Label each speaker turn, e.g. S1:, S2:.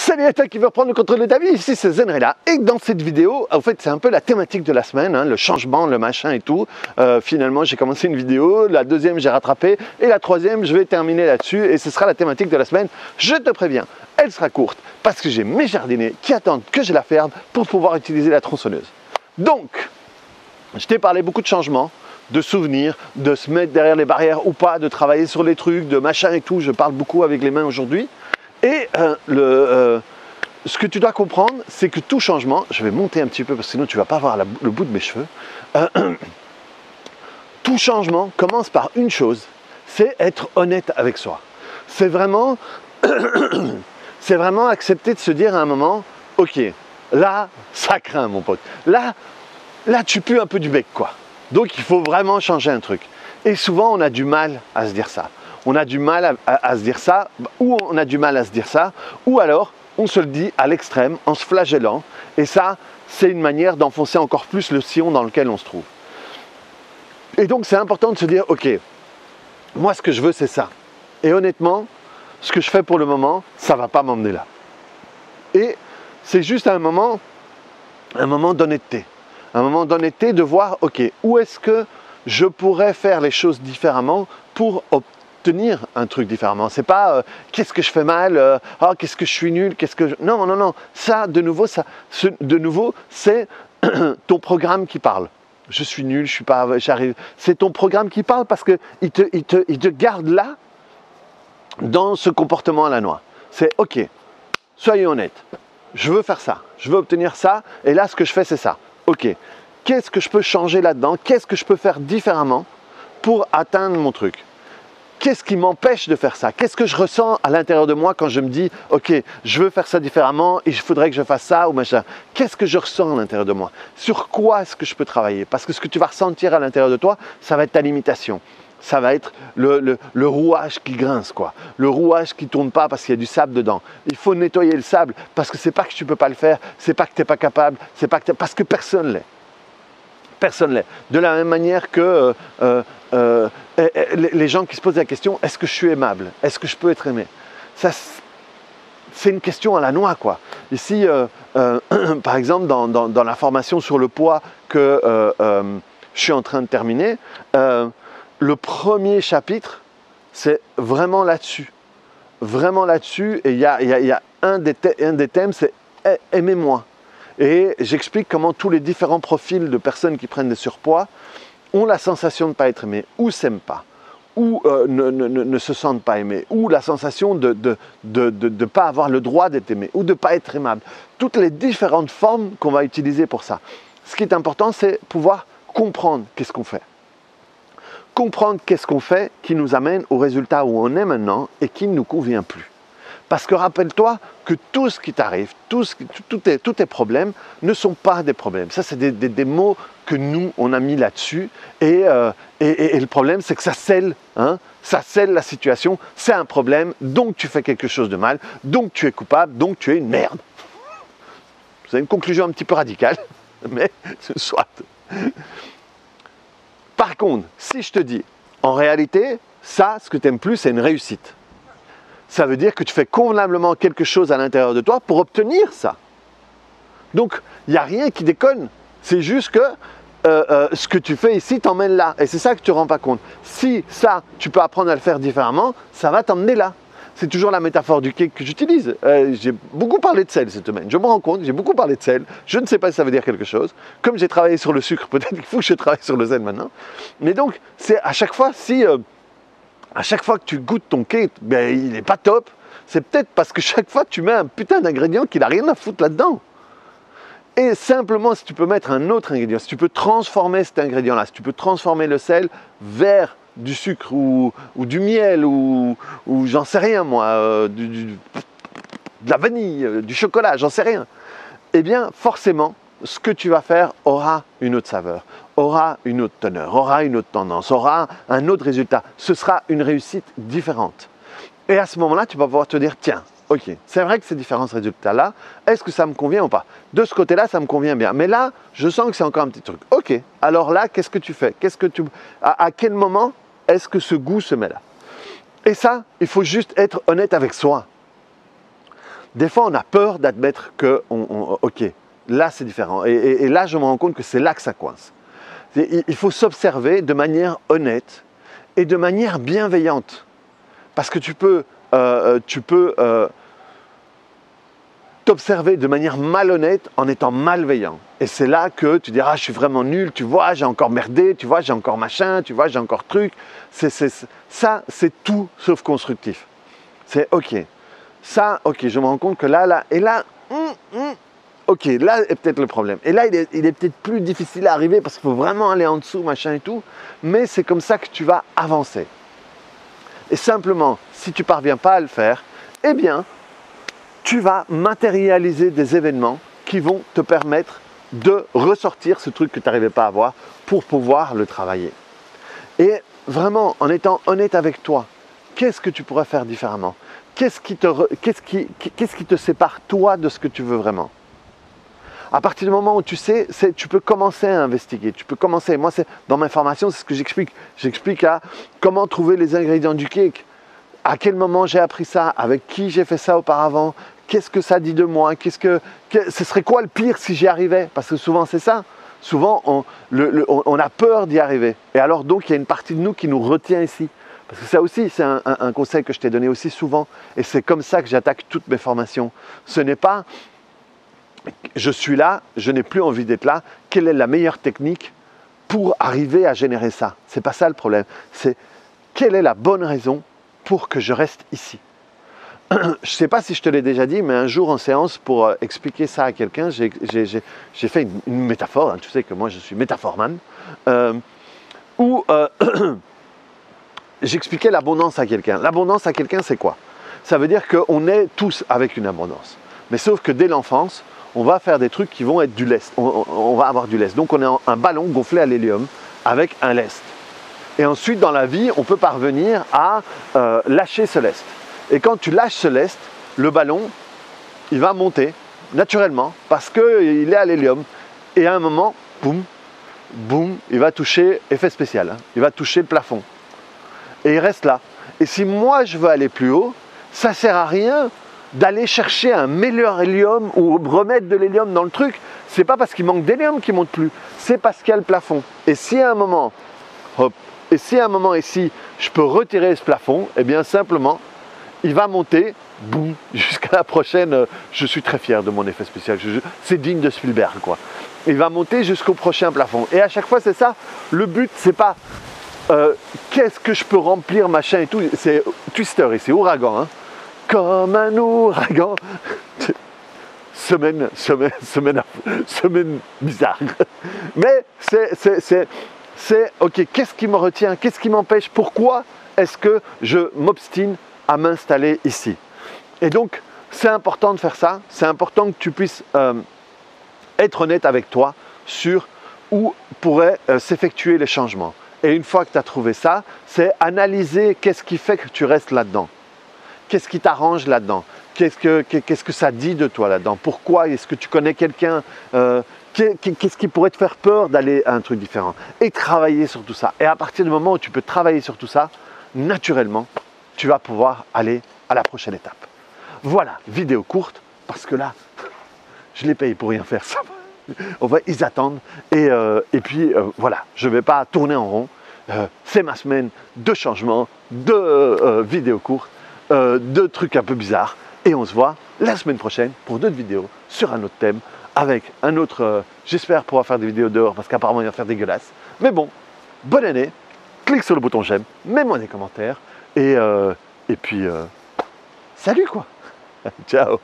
S1: Salut à toi qui veut reprendre le contrôle de ta vie, ici c'est Zenrela. Et dans cette vidéo, en fait c'est un peu la thématique de la semaine, hein, le changement, le machin et tout. Finalement j'ai commencé une vidéo, la deuxième j'ai rattrapé et la troisième je vais terminer là-dessus et ce sera la thématique de la semaine. Je te préviens, elle sera courte parce que j'ai mes jardiniers qui attendent que je la ferme pour pouvoir utiliser la tronçonneuse. Donc, je t'ai parlé beaucoup de changements, de souvenirs, de se mettre derrière les barrières ou pas, de travailler sur les trucs, de machin et tout. Je parle beaucoup avec les mains aujourd'hui. Et ce que tu dois comprendre, c'est que tout changement, je vais monter un petit peu parce que sinon tu ne vas pas voir le bout de mes cheveux. Tout changement commence par une chose, c'est être honnête avec soi. C'est vraiment accepter de se dire à un moment, ok, là, ça craint mon pote. Là, tu pues un peu du bec, quoi. Donc il faut vraiment changer un truc. Et souvent, on a du mal à se dire ça. On a du mal à se dire ça, ou on a du mal à se dire ça, ou alors on se le dit à l'extrême en se flagellant. Et ça, c'est une manière d'enfoncer encore plus le sillon dans lequel on se trouve. Et donc c'est important de se dire, ok, moi ce que je veux c'est ça. Et honnêtement, ce que je fais pour le moment, ça ne va pas m'emmener là. Et c'est juste un moment d'honnêteté. Un moment d'honnêteté de voir, ok, où est-ce que je pourrais faire les choses différemment pour obtenir un truc différemment. C'est pas qu'est-ce que je fais mal, qu'est-ce que je suis nul, Non. Ça, de nouveau, c'est ton programme qui parle. Je suis nul, je suis pas, j'arrive. C'est ton programme qui parle parce que il te garde là dans ce comportement à la noix. C'est ok, soyez honnête. Je veux faire ça, je veux obtenir ça, et là, ce que je fais, c'est ça. Ok, qu'est-ce que je peux changer là-dedans? Qu'est-ce que je peux faire différemment pour atteindre mon truc? Qu'est-ce qui m'empêche de faire ça? Qu'est-ce que je ressens à l'intérieur de moi quand je me dis « Ok, je veux faire ça différemment, il faudrait que je fasse ça ou machin ». Qu'est-ce que je ressens à l'intérieur de moi? Sur quoi est-ce que je peux travailler? Parce que ce que tu vas ressentir à l'intérieur de toi, ça va être ta limitation. Ça va être le rouage qui grince, quoi. Le rouage qui ne tourne pas parce qu'il y a du sable dedans. Il faut nettoyer le sable parce que ce n'est pas que tu ne peux pas le faire, ce n'est pas que tu n'es pas capable, parce que personne l'est. Personne l'est. De la même manière que les gens qui se posent la question, est-ce que je suis aimable? Est-ce que je peux être aimé? Ça, c'est une question à la noix, quoi. Ici, par exemple, dans la formation sur le poids que je suis en train de terminer, le premier chapitre, c'est vraiment là-dessus. Vraiment là-dessus. Et il y a un des thèmes, c'est « Aimez-moi ». Et j'explique comment tous les différents profils de personnes qui prennent des surpoids ont la sensation de ne pas être aimés, ou ne s'aiment pas, ou ne se sentent pas aimés, ou la sensation de ne pas avoir le droit d'être aimé, ou de ne pas être aimable. Toutes les différentes formes qu'on va utiliser pour ça. Ce qui est important, c'est pouvoir comprendre qu'est-ce qu'on fait. Comprendre qu'est-ce qu'on fait qui nous amène au résultat où on est maintenant et qui ne nous convient plus. Parce que rappelle-toi que tout ce qui t'arrive, tous tes problèmes ne sont pas des problèmes. Ça, c'est des mots que nous, on a mis là-dessus. Et le problème, c'est que ça scelle la situation. C'est un problème, donc tu fais quelque chose de mal, donc tu es coupable, donc tu es une merde. C'est une conclusion un petit peu radicale, mais soit. Par contre, si je te dis, en réalité, ça, ce que tu n'aimes plus, c'est une réussite. Ça veut dire que tu fais convenablement quelque chose à l'intérieur de toi pour obtenir ça. Donc, il n'y a rien qui déconne. C'est juste que ce que tu fais ici t'emmène là. Et c'est ça que tu ne te rends pas compte. Si ça, tu peux apprendre à le faire différemment, ça va t'emmener là. C'est toujours la métaphore du cake que j'utilise. J'ai beaucoup parlé de sel cette semaine. Je me rends compte, j'ai beaucoup parlé de sel. Je ne sais pas si ça veut dire quelque chose. Comme j'ai travaillé sur le sucre, peut-être qu'il faut que je travaille sur le sel maintenant. Mais donc, c'est à chaque fois, à chaque fois que tu goûtes ton cake, ben, il n'est pas top, c'est peut-être parce que chaque fois tu mets un putain d'ingrédient qui n'a rien à foutre là-dedans. Et simplement, si tu peux mettre un autre ingrédient, si tu peux transformer cet ingrédient-là, si tu peux transformer le sel vers du sucre ou du miel ou j'en sais rien moi, de la vanille, du chocolat, j'en sais rien, eh bien forcément, ce que tu vas faire aura une autre saveur, aura une autre teneur, aura une autre tendance, aura un autre résultat. Ce sera une réussite différente. Et à ce moment-là, tu vas pouvoir te dire, tiens, ok, c'est vrai que ces différents résultats-là, est-ce que ça me convient ou pas? De ce côté-là, ça me convient bien. Mais là, je sens que c'est encore un petit truc. Ok, alors là, qu'est-ce que tu fais? À quel moment est-ce que ce goût se met là? Et ça, il faut juste être honnête avec soi. Des fois, on a peur d'admettre que, ok, là c'est différent. Et là, je me rends compte que c'est là que ça coince. Il faut s'observer de manière honnête et de manière bienveillante. Parce que tu peux t'observer de manière malhonnête en étant malveillant. Et c'est là que tu diras, ah, je suis vraiment nul, tu vois, j'ai encore merdé, tu vois, j'ai encore machin, tu vois, j'ai encore truc. Ça, c'est tout sauf constructif. C'est ok. Ça, ok, je me rends compte que là, et là, ok, là est peut-être le problème. Et là, il est peut-être plus difficile à arriver parce qu'il faut vraiment aller en dessous, machin et tout. Mais c'est comme ça que tu vas avancer. Et simplement, si tu ne parviens pas à le faire, eh bien, tu vas matérialiser des événements qui vont te permettre de ressortir ce truc que tu n'arrivais pas à voir pour pouvoir le travailler. Et vraiment, en étant honnête avec toi, qu'est-ce que tu pourrais faire différemment? Qu'est-ce qui te sépare toi de ce que tu veux vraiment? À partir du moment où tu sais, tu peux commencer à investiguer. Tu peux commencer. Moi, dans ma formation, c'est ce que j'explique. J'explique à comment trouver les ingrédients du cake. À quel moment j'ai appris ça? Avec qui j'ai fait ça auparavant? Qu'est-ce que ça dit de moi? Ce serait quoi le pire si j'y arrivais? Parce que souvent, c'est ça. Souvent, on a peur d'y arriver. Et alors, donc, il y a une partie de nous qui nous retient ici. Parce que ça aussi, c'est un conseil que je t'ai donné aussi souvent. Et c'est comme ça que j'attaque toutes mes formations. Ce n'est pas je suis là, je n'ai plus envie d'être là. Quelle est la meilleure technique pour arriver à générer ça? Ce n'est pas ça le problème. C'est quelle est la bonne raison pour que je reste ici? Je ne sais pas si je te l'ai déjà dit, mais un jour en séance, pour expliquer ça à quelqu'un, j'ai fait une métaphore. Hein, tu sais que moi, je suis métaphorman. Où j'expliquais l'abondance à quelqu'un. L'abondance à quelqu'un, c'est quoi? Ça veut dire qu'on est tous avec une abondance. Mais sauf que dès l'enfance, on va faire des trucs qui vont être du lest. On va avoir du lest. Donc on est un ballon gonflé à l'hélium avec un lest. Et ensuite, dans la vie, on peut parvenir à lâcher ce lest. Et quand tu lâches ce lest, le ballon, il va monter naturellement parce qu'il est à l'hélium. Et à un moment, boum, boum, il va toucher, effet spécial, hein, il va toucher le plafond. Et il reste là. Et si moi, je veux aller plus haut, ça ne sert à rien d'aller chercher un meilleur hélium ou remettre de l'hélium dans le truc. C'est pas parce qu'il manque d'hélium qu'il ne monte plus, c'est parce qu'il y a le plafond. Et si à un moment, hop, ici, je peux retirer ce plafond, eh bien simplement, il va monter, boum, jusqu'à la prochaine. Je suis très fier de mon effet spécial, c'est digne de Spielberg, quoi. Il va monter jusqu'au prochain plafond. Et à chaque fois, c'est ça. Le but, c'est pas qu'est-ce que je peux remplir, machin et tout. C'est Twister ici, ouragan, hein. Comme un ouragan. Semaine bizarre. Mais c'est ok, qu'est-ce qui me retient? Qu'est-ce qui m'empêche? Pourquoi est-ce que je m'obstine à m'installer ici? Et donc, c'est important de faire ça. C'est important que tu puisses être honnête avec toi sur où pourraient s'effectuer les changements. Et une fois que tu as trouvé ça, c'est analyser qu'est-ce qui fait que tu restes là-dedans. Qu'est-ce qui t'arrange là-dedans? Qu'est-ce que ça dit de toi là-dedans? Pourquoi? Est-ce que tu connais quelqu'un? Qu'est-ce qui pourrait te faire peur d'aller à un truc différent? Et travailler sur tout ça. Et à partir du moment où tu peux travailler sur tout ça, naturellement, tu vas pouvoir aller à la prochaine étape. Voilà, vidéo courte, parce que là, je les paye pour rien faire ça. Ils attendent. Et puis, voilà, je ne vais pas tourner en rond. C'est ma semaine de changement, de vidéos courtes, de trucs un peu bizarres. Et on se voit la semaine prochaine pour d'autres vidéos sur un autre thème, avec un autre, j'espère pouvoir faire des vidéos dehors, parce qu'apparemment il va faire dégueulasse. Mais bon, bonne année, clique sur le bouton j'aime, mets-moi des commentaires, et puis, salut quoi. Ciao.